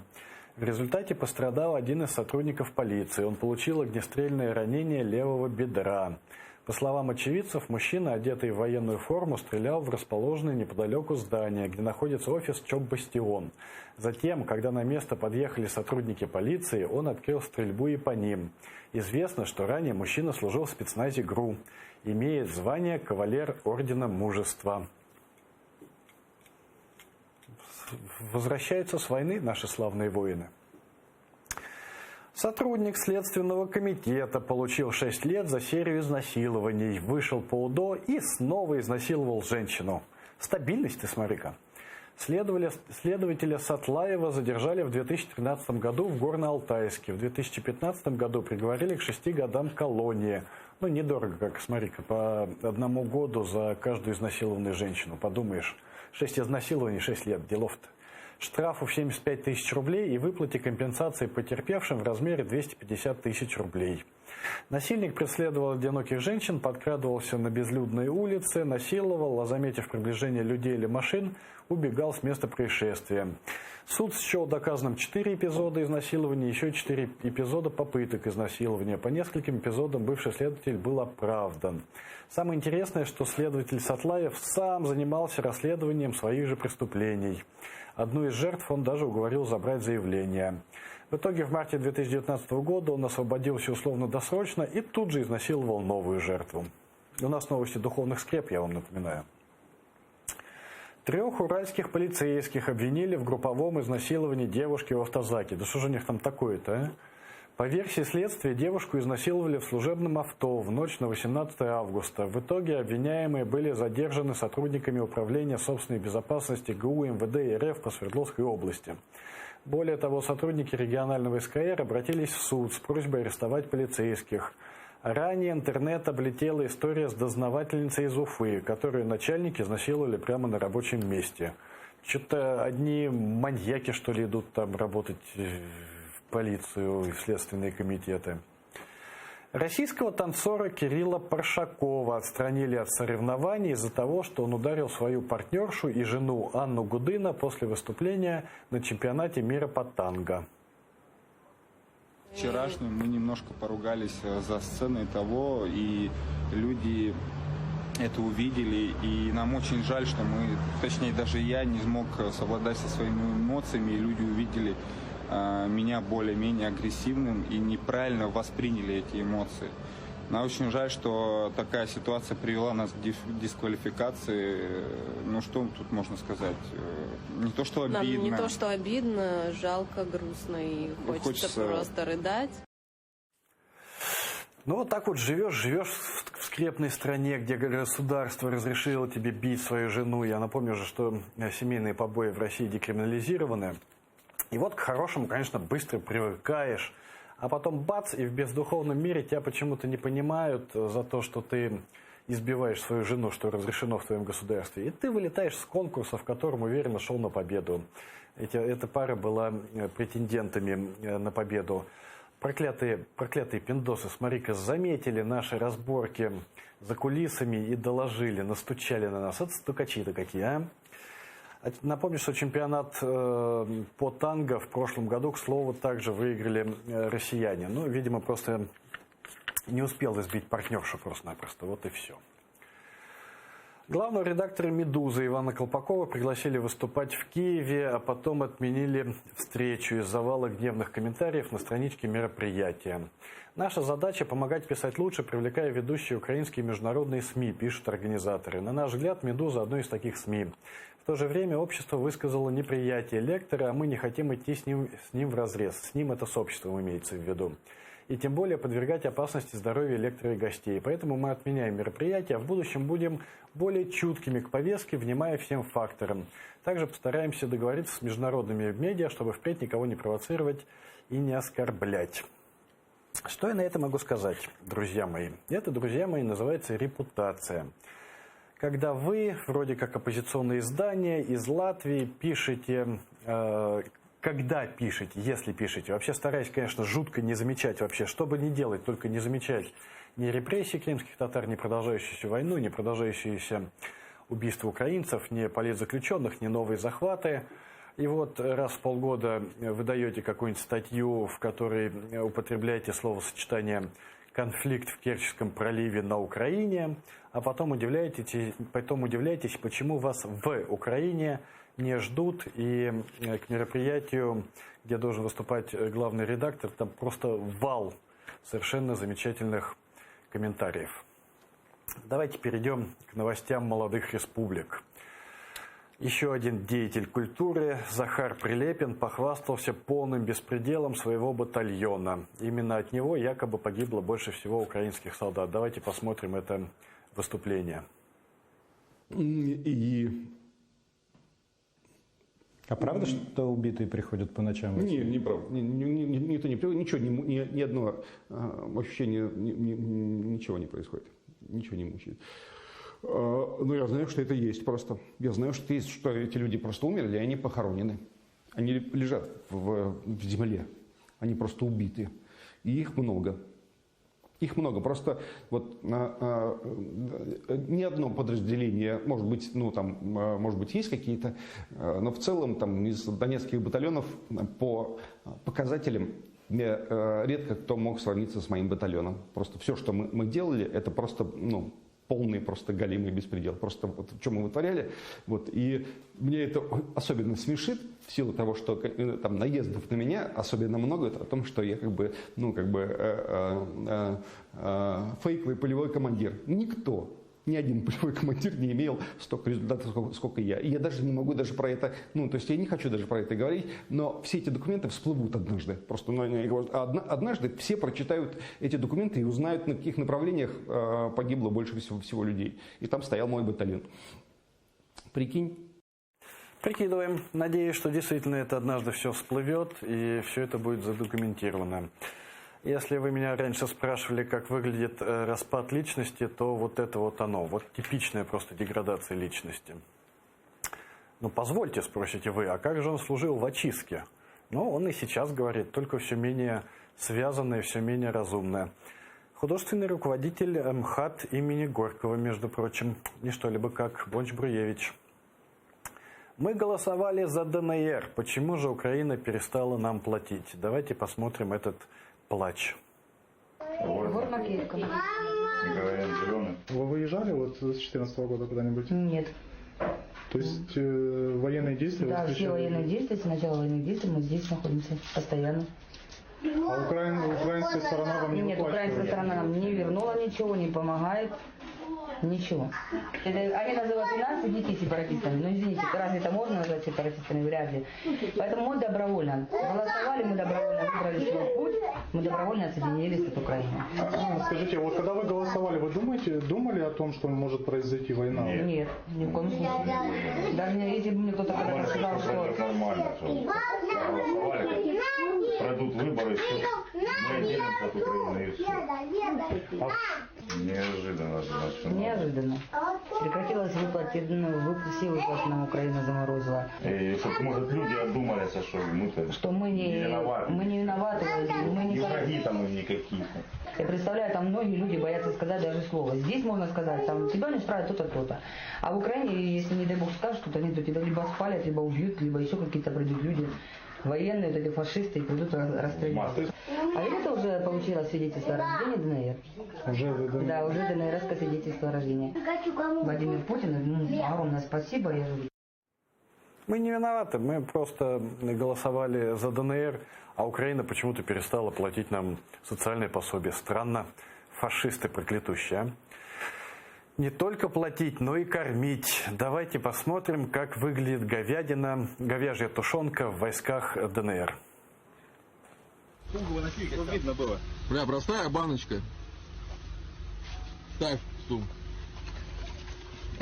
Speaker 1: В результате пострадал один из сотрудников полиции. Он получил огнестрельное ранение левого бедра. По словам очевидцев, мужчина, одетый в военную форму, стрелял в расположенное неподалеку здание, где находится офис ЧОП «Бастион». Затем, когда на место подъехали сотрудники полиции, он открыл стрельбу и по ним. Известно, что ранее мужчина служил в спецназе ГРУ, имеет звание кавалер Ордена Мужества. Возвращаются с войны наши славные воины. Сотрудник Следственного комитета получил 6 лет за серию изнасилований. Вышел по УДО и снова изнасиловал женщину. Стабильность ты, смотри-ка. Следователя Сатлаева задержали в 2013 году в Горно-Алтайске. В 2015 году приговорили к 6 годам колонии. Ну, недорого, как, смотри-ка, по 1 году за каждую изнасилованную женщину. Подумаешь, 6 изнасилований, 6 лет, делов-то. Штрафу в 75 тысяч рублей и выплате компенсации потерпевшим в размере 250 тысяч рублей. Насильник преследовал одиноких женщин, подкрадывался на безлюдные улицы, насиловал, а заметив приближение людей или машин, убегал с места происшествия. Суд счел доказанным 4 эпизода изнасилования, еще 4 эпизода попыток изнасилования. По нескольким эпизодам бывший следователь был оправдан. Самое интересное, что следователь Сатлаев сам занимался расследованием своих же преступлений. Одну из жертв он даже уговорил забрать заявление. В итоге в марте 2019 года он освободился условно-досрочно и тут же изнасиловал новую жертву. У нас новости духовных скреп, я вам напоминаю. 3 уральских полицейских обвинили в групповом изнасиловании девушки в автозаке. Да что же у них там такое-то, а? По версии следствия, девушку изнасиловали в служебном авто в ночь на 18 августа. В итоге обвиняемые были задержаны сотрудниками Управления собственной безопасности ГУ МВД РФ по Свердловской области. Более того, сотрудники регионального СКР обратились в суд с просьбой арестовать полицейских. Ранее интернет облетела история с дознавательницей из Уфы, которую начальники изнасиловали прямо на рабочем месте. Что-то одни маньяки, что ли, идут там работать в полицию и в следственные комитеты. Российского танцора Кирилла Паршакова отстранили от соревнований из-за того, что он ударил свою партнершу и жену Анну Гудына после выступления на чемпионате мира по танго.
Speaker 5: Вчерашним мы немножко поругались за сценой того, и люди это увидели, и нам очень жаль, что мы, точнее даже я не смог совладать со своими эмоциями, и люди увидели меня более-менее агрессивным и неправильно восприняли эти эмоции. Нам очень жаль, что такая ситуация привела нас к дисквалификации. Ну, что тут можно сказать? Не то, что обидно.
Speaker 7: Нам не то, что обидно, жалко, грустно и хочется просто рыдать.
Speaker 1: Ну, вот так вот живешь в скрепной стране, где государство разрешило тебе бить свою жену. Я напомню же, что семейные побои в России декриминализированы. И вот к хорошему, конечно, быстро привыкаешь. А потом бац, и в бездуховном мире тебя почему-то не понимают за то, что ты избиваешь свою жену, что разрешено в твоем государстве. И ты вылетаешь с конкурса, в котором уверенно шел на победу. Эта пара была претендентами на победу. Проклятые пиндосы, смотри-ка, заметили наши разборки за кулисами и доложили, настучали на нас. Это стукачи-то какие, а? Напомню, что чемпионат по танго в прошлом году, к слову, также выиграли россияне. Ну, видимо, просто не успел избить партнершу просто-напросто. Вот и все. Главного редактора «Медузы» Ивана Колпакова пригласили выступать в Киеве, а потом отменили встречу из-за завала гневных комментариев на страничке мероприятия. Наша задача – помогать писать лучше, привлекая ведущие украинские международные СМИ, пишут организаторы. На наш взгляд, «Медуза» – одно из таких СМИ. В то же время общество высказало неприятие лектора, а мы не хотим идти с ним вразрез. С ним это с обществом имеется в виду. И тем более подвергать опасности здоровья лектора и гостей. Поэтому мы отменяем мероприятие, а в будущем будем более чуткими к повестке, внимая всем факторам. Также постараемся договориться с международными медиа, чтобы впредь никого не провоцировать и не оскорблять. Что я на это могу сказать, друзья мои? Это, друзья мои, называется репутация. Когда вы, вроде как оппозиционные издания из Латвии, пишете... Когда пишете, если пишете, вообще стараюсь, конечно, жутко не замечать вообще, что бы ни делать, только не замечать ни репрессий крымских татар, ни продолжающуюся войну, ни продолжающиеся убийства украинцев, ни политзаключенных, ни новые захваты. И вот раз в полгода вы даете какую-нибудь статью, в которой употребляете словосочетание «конфликт в Керченском проливе на Украине», а потом удивляетесь, почему вас в Украине не ждут, и к мероприятию, где должен выступать главный редактор, там просто вал совершенно замечательных комментариев. Давайте перейдем к новостям молодых республик. Еще один деятель культуры, Захар Прилепин, похвастался полным беспределом своего батальона. Именно от него якобы погибло больше всего украинских солдат. Давайте посмотрим это выступление.
Speaker 8: А правда, что убитые приходят по ночам?
Speaker 9: Нет, неправда. Никто не приходит, ничего, ни одно ощущение, ничего не происходит. Ничего не мучает. Но я знаю, что это есть просто. Я знаю, что есть, что эти люди просто умерли, и они похоронены. Они лежат в земле. Они просто убиты. И их много. Их много. Просто вот ни одно подразделение, может быть, может быть, есть какие-то, но в целом там из донецких батальонов по показателям редко кто мог сравниться с моим батальоном. Просто все, что мы делали, это просто, полный просто галимый беспредел. Просто вот что мы вытворяли. Вот, и мне это особенно смешит в силу того, что там наездов на меня особенно много. Это о том, что я фейковый полевой командир. Никто, ни один полевой командир не имел столько результатов, сколько я. И я даже не могу даже про это, то есть я не хочу даже про это говорить, но все эти документы всплывут однажды. Просто однажды все прочитают эти документы и узнают, на каких направлениях погибло больше всего людей. И там стоял мой батальон. Прикинь.
Speaker 1: Прикидываем. Надеюсь, что действительно это однажды все всплывет и все это будет задокументировано. Если вы меня раньше спрашивали, как выглядит распад личности, то вот это вот оно. Вот типичная просто деградация личности. Позвольте, спросите вы, а как же он служил в очистке? Он и сейчас говорит, только все менее связанное, все менее разумное. Художественный руководитель МХАТ имени Горького, между прочим, не что-либо как Бонч Бруевич. Мы голосовали за ДНР. Почему же Украина перестала нам платить? Давайте посмотрим этот плач.
Speaker 10: Город Макеевка.
Speaker 11: Вы выезжали с 2014 года куда-нибудь?
Speaker 10: Нет.
Speaker 11: То есть военные действия?
Speaker 10: Да, все военные действия, с начала военных действий мы здесь находимся постоянно.
Speaker 11: А украинская сторона вам не
Speaker 10: Нет, украинская сторона нам не вернула ничего, не помогает. Ничего. Они называют нас, идите сепаратистами. Но извините, разве это можно назвать сепаратистами? Вряд ли. Поэтому мы добровольно голосовали, мы добровольно выбрали свой путь, мы добровольно отсоединились от Украины.
Speaker 11: Скажите, вот когда вы голосовали, вы думали о том, что может произойти война?
Speaker 10: Нет, ни в коем случае. Даже если бы мне кто-то когда-то сказал, что...
Speaker 12: Нормально, что голосовали, пройдут выборы, мы отделимся от Украины и все. Неожиданно.
Speaker 10: Неожиданно. Прекратилась выплаты, все выплаты нам Украина заморозила.
Speaker 12: И чтобы, может, люди отдумались, что мы-то
Speaker 10: что мы не виноваты. Мы не виноваты. Мы не
Speaker 12: враги там никакие.
Speaker 10: Я представляю, там многие люди боятся сказать даже слово. Здесь можно сказать, там, тебя не устраивает то-то, то-то. А в Украине, если, не дай бог, скажешь что-то, они то тебя либо спалят, либо убьют, либо еще какие-то придут люди. военные, вот эти фашисты, и придут расстрелять. А ведь это уже получила свидетельство о рождении ДНР.
Speaker 11: Уже ДНР? Да,
Speaker 10: уже ДНР-ское свидетельство о рождении. Владимир Путин, огромное спасибо.
Speaker 1: Мы не виноваты, мы просто голосовали за ДНР, а Украина почему-то перестала платить нам социальные пособия. Странно, фашисты проклятущие, а? Не только платить, но и кормить. Давайте посмотрим, как выглядит говядина, говяжья тушенка в войсках ДНР.
Speaker 13: Сумку выноси, чтобы видно было. Бля, простая баночка. Ставь в сумку.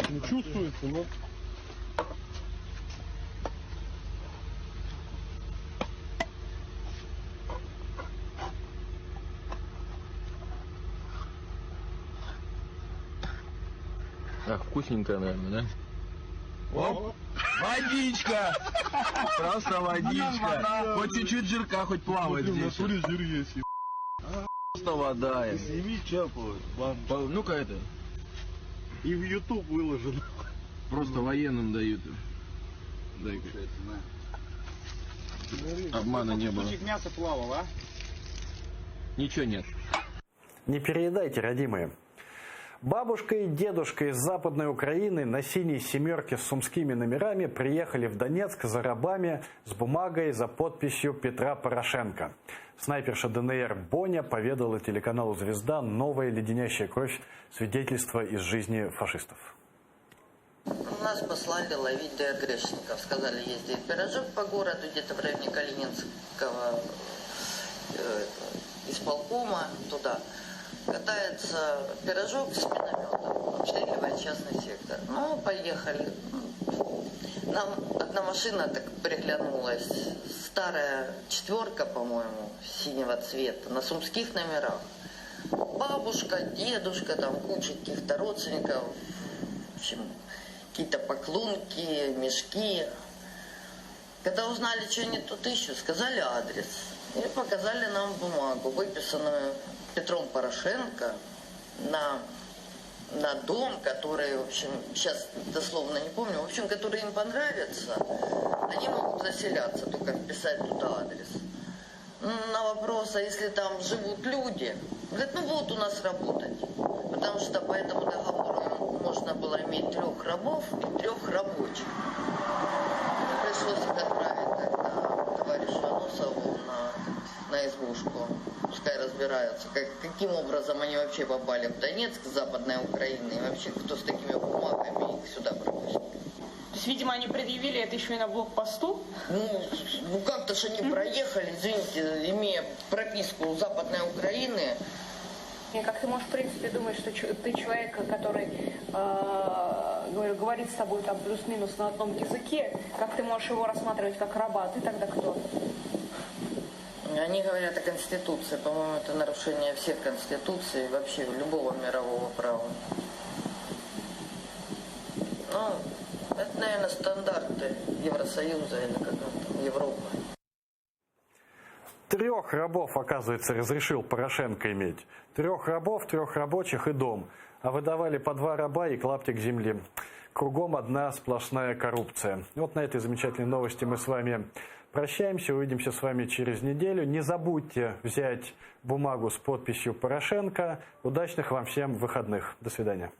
Speaker 11: Не чувствуется, но...
Speaker 13: Так, вкусненькая, наверное, да? Оп! Водичка! Просто водичка. Хоть чуть-чуть жирка, хоть плавает здесь.
Speaker 11: Жир есть.
Speaker 13: Просто вода. Сними чапу. Ну-ка это.
Speaker 11: И в YouTube выложено.
Speaker 13: Просто военным дают. Дай-ка. Обмана не было.
Speaker 11: Кусочек мяса плавал, а?
Speaker 13: Ничего нет.
Speaker 1: Не переедайте, родимые. Бабушка и дедушка из Западной Украины на синей семерке с сумскими номерами приехали в Донецк за рабами с бумагой за подписью Петра Порошенко. Снайперша ДНР Боня поведала телеканалу «Звезда» новая леденящая кровь свидетельство из жизни фашистов.
Speaker 14: Нас послали ловить ДРГшников. Сказали, ездить пирожок по городу, где-то в районе Калининского исполкома, туда. Катается пирожок с минометом, обстреливает частный сектор. Ну, поехали. Нам одна машина так приглянулась, старая четверка, по-моему, синего цвета, на сумских номерах. Бабушка, дедушка, там куча каких-то родственников, в общем, какие-то поклонки, мешки. Когда узнали, что они тут ищут, сказали адрес. И показали нам бумагу, выписанную Петром Порошенко на дом, который, в общем, сейчас дословно не помню, в общем, который им понравится, они могут заселяться, только вписать туда адрес. На вопрос, а если там живут люди, говорят, ну будут у нас работать, потому что по этому договору можно было иметь 3 рабов и 3 рабочих. Пришлось их отправить тогда товарищу Анусову на избушку. Пускай разбираются, каким образом они вообще попали в Донецк, Западная Украина, и вообще кто с такими бумагами их сюда пропустил.
Speaker 15: То есть, видимо, они предъявили это еще и на блокпосту?
Speaker 14: Ну как-то же они проехали, извините, имея прописку Западной Украины.
Speaker 15: И как ты можешь, в принципе, думать, что ты человек, который говорит с тобой там плюс-минус на одном языке, как ты можешь его рассматривать как раба, а ты тогда кто?
Speaker 14: Они говорят о Конституции. По-моему, это нарушение всех Конституций, вообще любого мирового права. Ну, это, наверное, стандарты Евросоюза или как там, Европы.
Speaker 1: 3 рабов, оказывается, разрешил Порошенко иметь. 3 рабов, 3 рабочих и дом. А выдавали по 2 раба и клаптик земли. Кругом одна сплошная коррупция. Вот на этой замечательной новости мы с вами прощаемся. Увидимся с вами через неделю. Не забудьте взять бумагу с подписью Порошенко. Удачных вам всем выходных. До свидания.